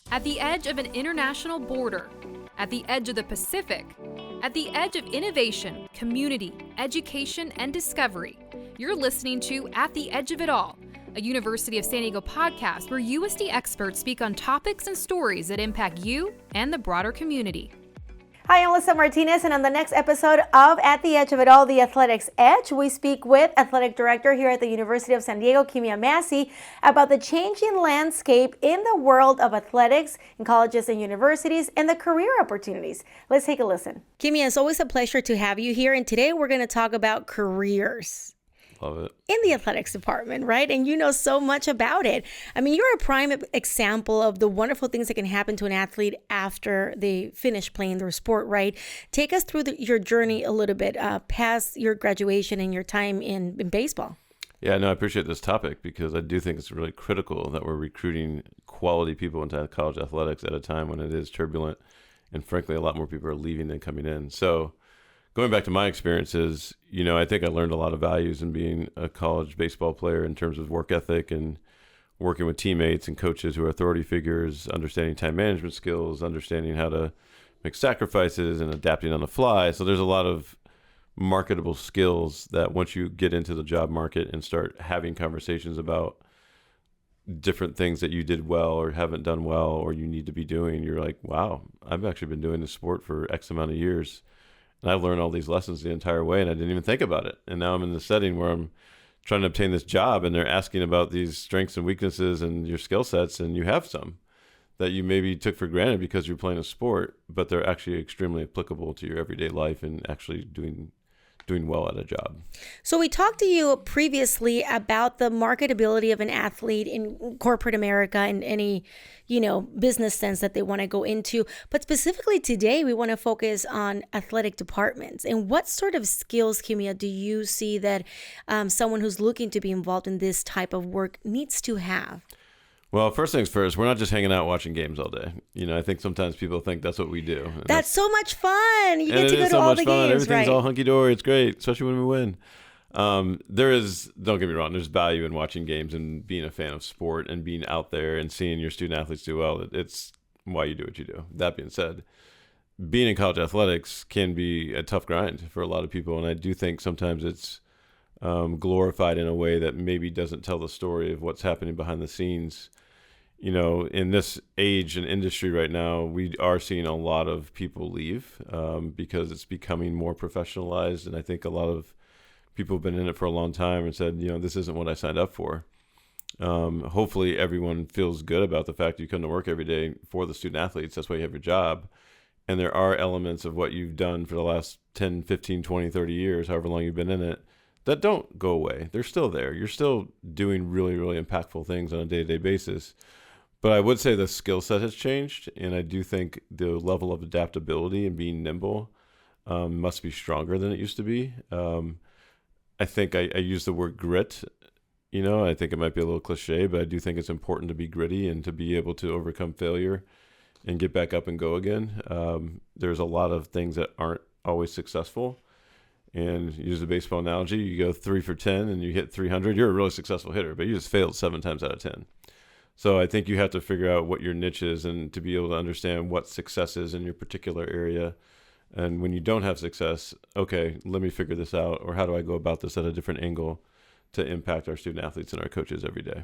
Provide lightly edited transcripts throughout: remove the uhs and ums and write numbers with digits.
At the edge of an international border, at the edge of the Pacific, at the edge of innovation, community, education, and discovery, you're listening to At the Edge of It All, a University of San Diego podcast where USD experts speak on topics and stories that impact you and the broader community. Hi, I'm Alyssa Martinez, and on the next episode of At the Edge of It All, the Athletics Edge, we speak with Athletic Director here at the University of San Diego, Kimya Massey, about the changing landscape in the world of athletics in colleges and universities and the career opportunities. Let's take a listen. Kimya, it's always a pleasure to have you here, and today we're going to talk about careers. Love it. In the athletics department, right? And you know so much about it. I mean, you're a prime example of the wonderful things that can happen to an athlete after they finish playing their sport, right? Take us through your journey a little bit past your graduation and your time in baseball. Yeah, no, I appreciate this topic because I do think it's really critical that we're recruiting quality people into college athletics at a time when it is turbulent. And frankly, a lot more people are leaving than coming in. So going back to my experiences, you know, I think I learned a lot of values in being a college baseball player in terms of work ethic and working with teammates and coaches who are authority figures, understanding time management skills, understanding how to make sacrifices and adapting on the fly. So there's a lot of marketable skills that once you get into the job market and start having conversations about different things that you did well or haven't done well or you need to be doing, you're like, wow, I've actually been doing this sport for X amount of years. And I've learned all these lessons the entire way, and I didn't even think about it. And now I'm in the setting where I'm trying to obtain this job, and they're asking about these strengths and weaknesses and your skill sets, and you have some that you maybe took for granted because you're playing a sport, but they're actually extremely applicable to your everyday life and actually doing well at a job. So we talked to you previously about the marketability of an athlete in corporate America in any, business sense that they want to go into. But specifically today, we want to focus on athletic departments. And what sort of skills, Kimya, do you see that someone who's looking to be involved in this type of work needs to have? Well, first things first, we're not just hanging out watching games all day. I think sometimes people think that's what we do. That's so much fun. You get to go to so all much the fun. games, Everything's right? all hunky-dory. It's great, especially when we win. Don't get me wrong, there's value in watching games and being a fan of sport and being out there and seeing your student athletes do well. It's why you do what you do. That being said, being in college athletics can be a tough grind for a lot of people, and I do think sometimes it's glorified in a way that maybe doesn't tell the story of what's happening behind the scenes. In this age and industry right now, we are seeing a lot of people leave because it's becoming more professionalized. And I think a lot of people have been in it for a long time and said, this isn't what I signed up for. Hopefully everyone feels good about the fact that you come to work every day for the student athletes. That's why you have your job. And there are elements of what you've done for the last 10, 15, 20, 30 years, however long you've been in it, that don't go away. They're still there. You're still doing really, really impactful things on a day-to-day basis. But I would say the skill set has changed, and I do think the level of adaptability and being nimble must be stronger than it used to be. I think I use the word grit. I think it might be a little cliche, but I do think it's important to be gritty and to be able to overcome failure and get back up and go again. There's a lot of things that aren't always successful. And use the baseball analogy, you go 3 for 10 and you hit 300, you're a really successful hitter, but you just failed 7 times out of 10. So I think you have to figure out what your niche is and to be able to understand what success is in your particular area. And when you don't have success, okay, let me figure this out, or how do I go about this at a different angle to impact our student athletes and our coaches every day.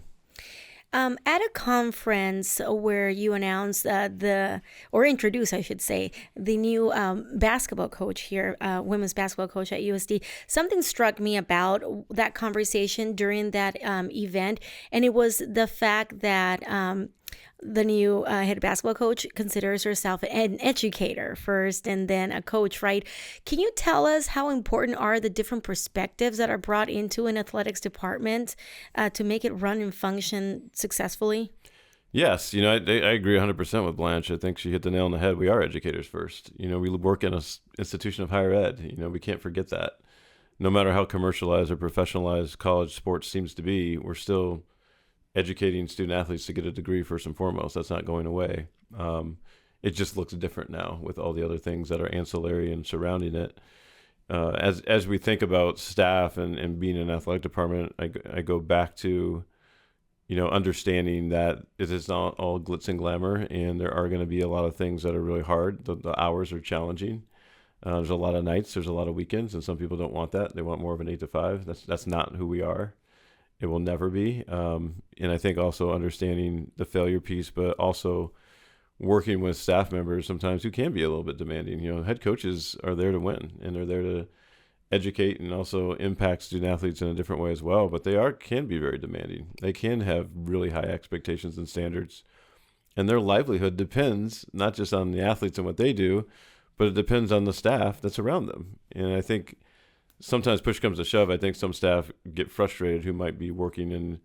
At a conference where you announced introduced, I should say, the new basketball coach here, women's basketball coach at USD, something struck me about that conversation during that event, and it was the fact that the new head basketball coach considers herself an educator first and then a coach, right? Can you tell us how important are the different perspectives that are brought into an athletics department to make it run and function successfully? Yes, I agree 100% with Blanche. I think she hit the nail on the head. We are educators first. We work in an institution of higher ed. We can't forget that. No matter how commercialized or professionalized college sports seems to be, we're still educating student athletes to get a degree first and foremost. That's not going away. It just looks different now with all the other things that are ancillary and surrounding it. As we think about staff and being in an athletic department, I go back to understanding that it is not all glitz and glamour, and there are going to be a lot of things that are really hard. The hours are challenging. There's a lot of nights, there's a lot of weekends, and some people don't want that. They want more of an 8 to 5. That's not who we are. It will never be. And I think also understanding the failure piece, but also working with staff members sometimes who can be a little bit demanding. Head coaches are there to win, and they're there to educate and also impact student athletes in a different way as well. But can be very demanding. They can have really high expectations and standards, and their livelihood depends not just on the athletes and what they do, but it depends on the staff that's around them. And I think sometimes push comes to shove. I think some staff get frustrated who might be working in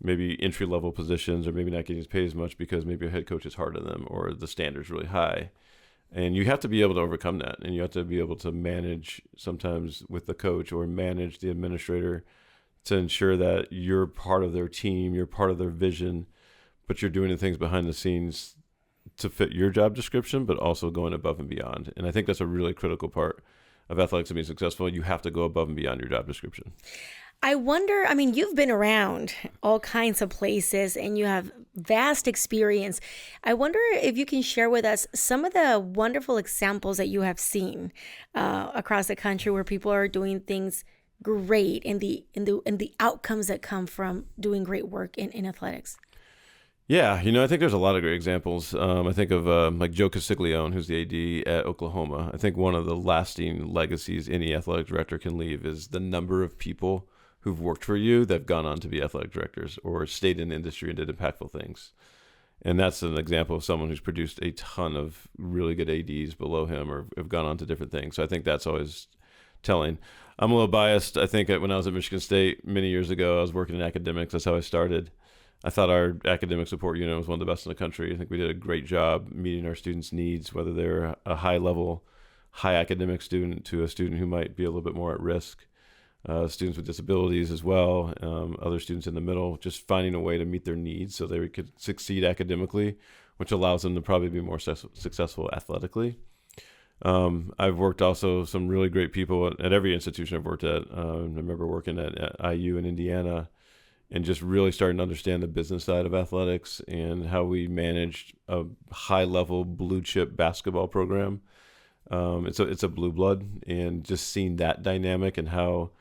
maybe entry-level positions or maybe not getting paid as much because maybe a head coach is hard on them or the standard's really high. And you have to be able to overcome that, and you have to be able to manage sometimes with the coach or manage the administrator to ensure that you're part of their team, you're part of their vision, but you're doing the things behind the scenes to fit your job description, but also going above and beyond. And I think that's a really critical part of athletics to being successful. You have to go above and beyond your job description. I wonder, you've been around all kinds of places and you have vast experience. I wonder if you can share with us some of the wonderful examples that you have seen across the country where people are doing things great and the outcomes that come from doing great work in athletics. Yeah, I think there's a lot of great examples. I think of like Joe Castiglione, who's the AD at Oklahoma. I think one of the lasting legacies any athletic director can leave is the number of people who've worked for you that have gone on to be athletic directors or stayed in the industry and did impactful things. And that's an example of someone who's produced a ton of really good ADs below him or have gone on to different things. So I think that's always telling. I'm a little biased. I think when I was at Michigan State many years ago, I was working in academics. That's how I started. I thought our academic support unit was one of the best in the country. I think we did a great job meeting our students' needs, whether they're a high-level, high academic student to a student who might be a little bit more at risk. Students with disabilities as well, other students in the middle, just finding a way to meet their needs so they could succeed academically, which allows them to probably be more successful athletically. I've worked also some really great people at every institution I've worked at. I remember working at IU in Indiana and just really starting to understand the business side of athletics and how we managed a high-level blue-chip basketball program. It's a blue blood, and just seeing that dynamic and how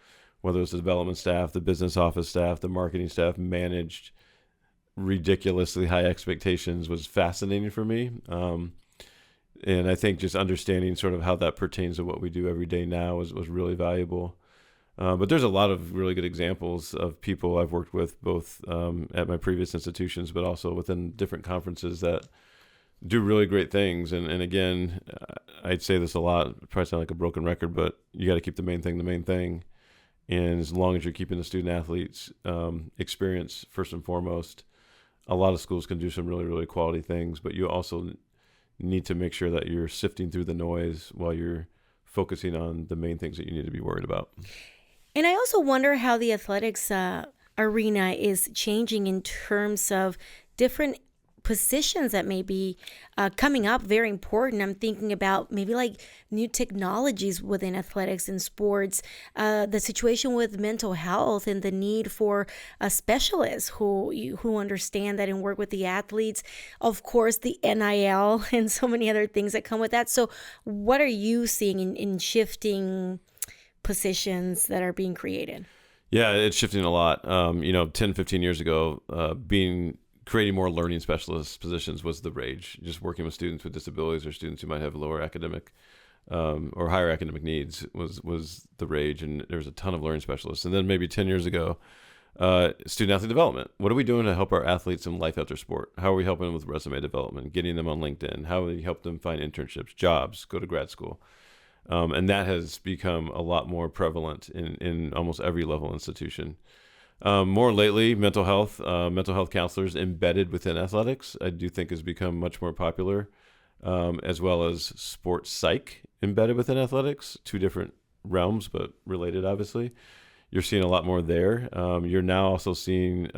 whether it's the development staff, the business office staff, the marketing staff managed ridiculously high expectations was fascinating for me. And I think just understanding sort of how that pertains to what we do every day now was really valuable. But there's a lot of really good examples of people I've worked with both at my previous institutions, but also within different conferences that do really great things. And again, I'd say this a lot, probably sound like a broken record, but you got to keep the main thing. And as long as you're keeping the student athletes experience first and foremost, a lot of schools can do some really, really quality things, but you also need to make sure that you're sifting through the noise while you're focusing on the main things that you need to be worried about. And I also wonder how the athletics arena is changing in terms of different positions that may be coming up, very important. I'm thinking about maybe like new technologies within athletics and sports, the situation with mental health and the need for specialists who understand that and work with the athletes. Of course, the NIL and so many other things that come with that. So what are you seeing in shifting positions that are being created? Yeah, it's shifting a lot. 10, 15 years ago, creating more learning specialist positions was the rage. Just working with students with disabilities or students who might have lower academic or higher academic needs was the rage, and there was a ton of learning specialists. And then maybe 10 years ago, student athlete development. What are we doing to help our athletes in life after sport? How are we helping them with resume development, getting them on LinkedIn? How do we help them find internships, jobs, go to grad school? And that has become a lot more prevalent in almost every level institution. More lately, mental health counselors embedded within athletics, I do think has become much more popular, as well as sports psych embedded within athletics, two different realms, but related, obviously. You're seeing a lot more there. You're now also seeing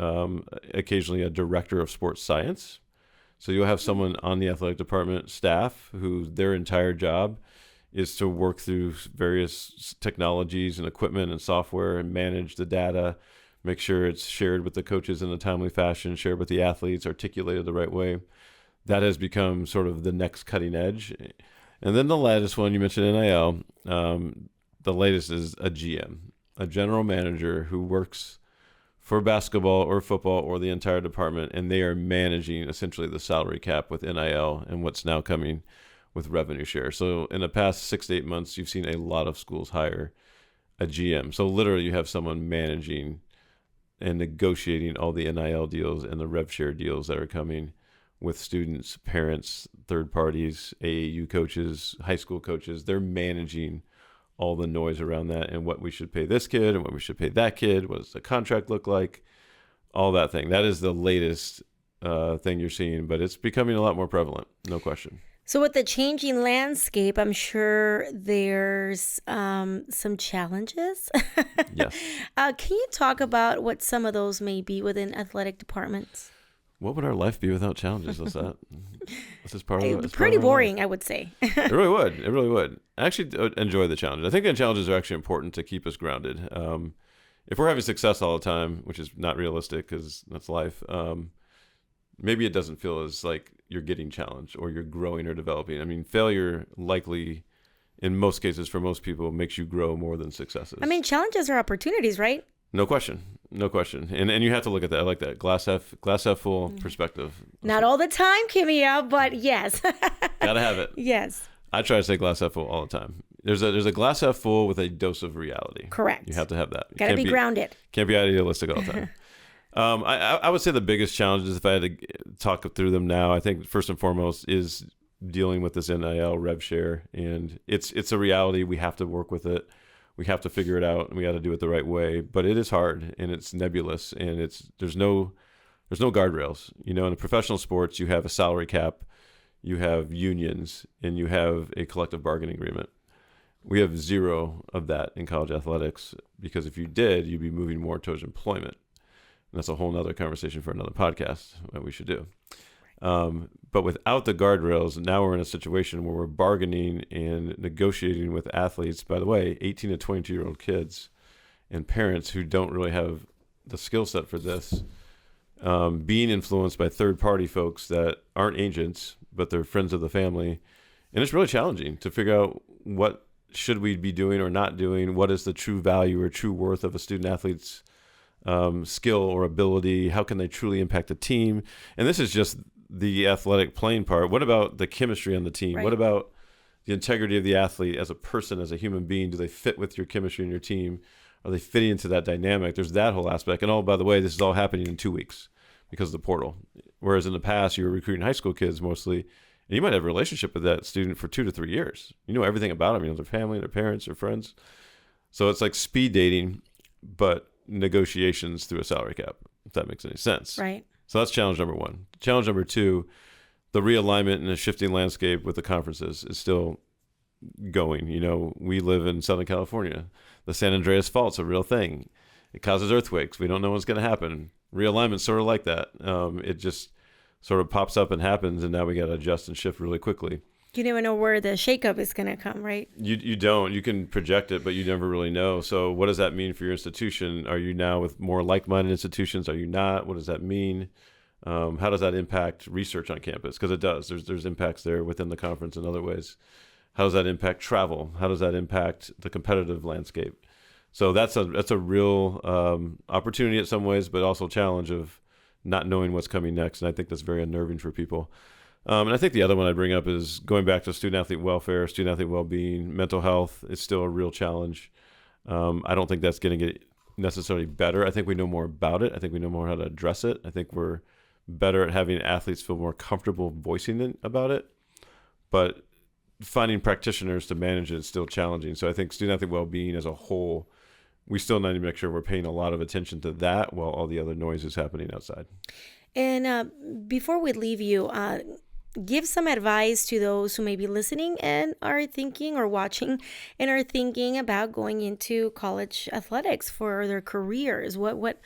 occasionally a director of sports science. So you'll have someone on the athletic department staff who their entire job is to work through various technologies and equipment and software and manage the data, make sure it's shared with the coaches in a timely fashion, shared with the athletes, articulated the right way. That has become sort of the next cutting edge. And then the latest one, you mentioned NIL. The latest is a GM, a general manager who works for basketball or football or the entire department, and they are managing essentially the salary cap with NIL and what's now coming with revenue share. So in the past 6 to 8 months, you've seen a lot of schools hire a GM. So literally you have someone managing and negotiating all the NIL deals and the rev share deals that are coming with students, parents, third parties, AAU coaches, high school coaches. They're managing all the noise around that and what we should pay this kid and what we should pay that kid. What does the contract look like? All that thing. That is the latest thing you're seeing, but it's becoming a lot more prevalent, no question. So with the changing landscape, I'm sure there's some challenges. Yes. Can you talk about what some of those may be within athletic departments? What would our life be without challenges? That's that. This is part of it. Pretty boring, I would say. It really would. It really would. I actually enjoy the challenges. I think the challenges are actually important to keep us grounded. If we're having success all the time, which is not realistic because that's life, maybe it doesn't feel as like you're getting challenged or you're growing or developing. I mean, failure likely, in most cases, for most people, makes you grow more than successes. I mean, challenges are opportunities, right? No question. No question. And you have to look at that. I like that. Glass half full perspective. Not all the time, Kimya, but yes. Gotta have it. Yes. I try to say glass half full all the time. There's a glass half full with a dose of reality. Correct. You have to have that. Gotta be grounded. Can't be idealistic all the time. I would say the biggest challenges, if I had to talk through them now, I think first and foremost is dealing with this NIL rev share. And it's a reality. We have to work with it. We have to figure it out, and we got to do it the right way. But it is hard, and it's nebulous, and there's no guardrails. You know, in professional sports, you have a salary cap, you have unions, and you have a collective bargaining agreement. We have zero of that in college athletics, because if you did, you'd be moving more towards employment. And that's a whole nother conversation for another podcast that we should do. But without the guardrails, now we're in a situation where we're bargaining and negotiating with athletes, by the way, 18 to 22-year-old kids and parents who don't really have the skill set for this, being influenced by third-party folks that aren't agents, but they're friends of the family. And it's really challenging to figure out what should we be doing or not doing, what is the true value or true worth of a student-athlete's skill or ability, how can they truly impact a team. And this is just the athletic playing part. What about the chemistry on the team? Right. What about the integrity of the athlete as a person, as a human being? Do they fit with your chemistry and your team? Are they fitting into that dynamic? There's that whole aspect. And by the way, this is all happening in 2 weeks because of the portal. Whereas in the past, you were recruiting high school kids mostly, and you might have a relationship with that student for 2 to 3 years. You know everything about them. You know their family, their parents, their friends. So it's like speed dating, but negotiations through a salary cap, if that makes any sense. Right. So that's challenge number one. Challenge number two, the realignment in a shifting landscape with the conferences is still going. You know, we live in Southern California. The San Andreas Fault's a real thing. It causes earthquakes. We don't know what's going to happen. Realignment's sort of like that. It just sort of pops up and happens, and now we got to adjust and shift really quickly. You never know where the shakeup is going to come, right? You don't. You can project it, but you never really know. So what does that mean for your institution? Are you now with more like-minded institutions? Are you not? What does that mean? How does that impact research on campus? Because it does. There's impacts there within the conference in other ways. How does that impact travel? How does that impact the competitive landscape? So that's a real opportunity in some ways, but also a challenge of not knowing what's coming next. And I think that's very unnerving for people. And I think the other one I bring up is going back to student-athlete welfare, student-athlete well-being, mental health is still a real challenge. I don't think that's going to get necessarily better. I think we know more about it. I think we know more how to address it. I think we're better at having athletes feel more comfortable voicing it about it. But finding practitioners to manage it is still challenging. So I think student-athlete well-being as a whole, we still need to make sure we're paying a lot of attention to that while all the other noise is happening outside. And before we leave you, give some advice to those who may be listening and are thinking or watching and are thinking about going into college athletics for their careers. What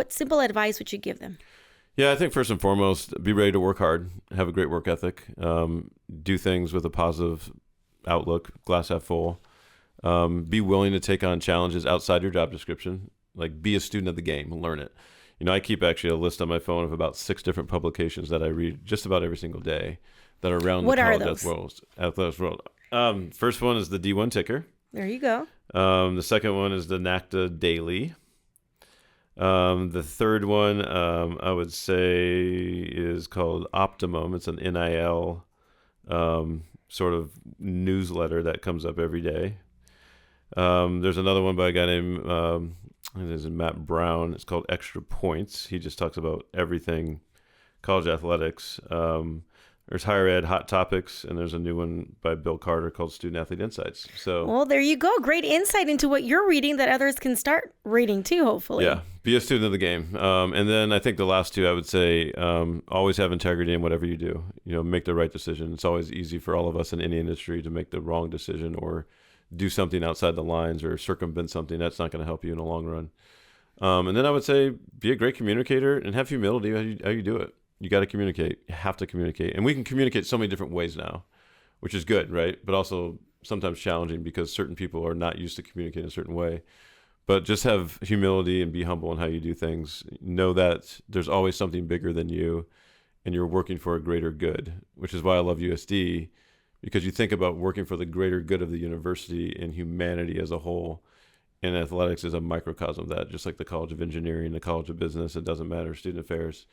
simple advice would you give them? Yeah, I think first and foremost, be ready to work hard, have a great work ethic, do things with a positive outlook, glass half full, be willing to take on challenges outside your job description. Like, be a student of the game, learn it. I keep actually a list on my phone of about 6 different publications that I read just about every single day that are around the college athletics world. First one is the D1 Ticker. There you go. The second one is the NACDA Daily. The third one, I would say, is called Optimum. It's an NIL sort of newsletter that comes up every day. There's another one by a guy named Matt Brown. It's called Extra Points. He just talks about everything college athletics. There's Higher Ed Hot Topics, and there's a new one by Bill Carter called Student Athlete Insights. So, well, there you go. Great insight into what you're reading that others can start reading too, hopefully. Yeah, be a student of the game. And then I think the last two, I would say, always have integrity in whatever you do. Make the right decision. It's always easy for all of us in any industry to make the wrong decision or do something outside the lines or circumvent something. That's not going to help you in the long run. And then I would say, be a great communicator and have humility how you do it. You got to communicate. You have to communicate. And we can communicate so many different ways now, which is good, right? But also sometimes challenging because certain people are not used to communicating a certain way. But just have humility and be humble in how you do things. Know that there's always something bigger than you and you're working for a greater good, which is why I love USD, because you think about working for the greater good of the university and humanity as a whole. And athletics is a microcosm of that, just like the College of Engineering, the College of Business, it doesn't matter, student affairs.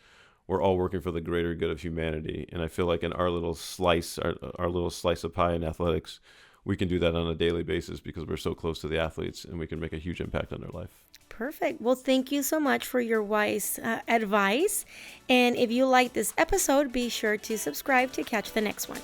We're all working for the greater good of humanity. And I feel like in our little slice, our little slice of pie in athletics, we can do that on a daily basis because we're so close to the athletes and we can make a huge impact on their life. Perfect. Well, thank you so much for your wise advice. And if you like this episode, be sure to subscribe to catch the next one.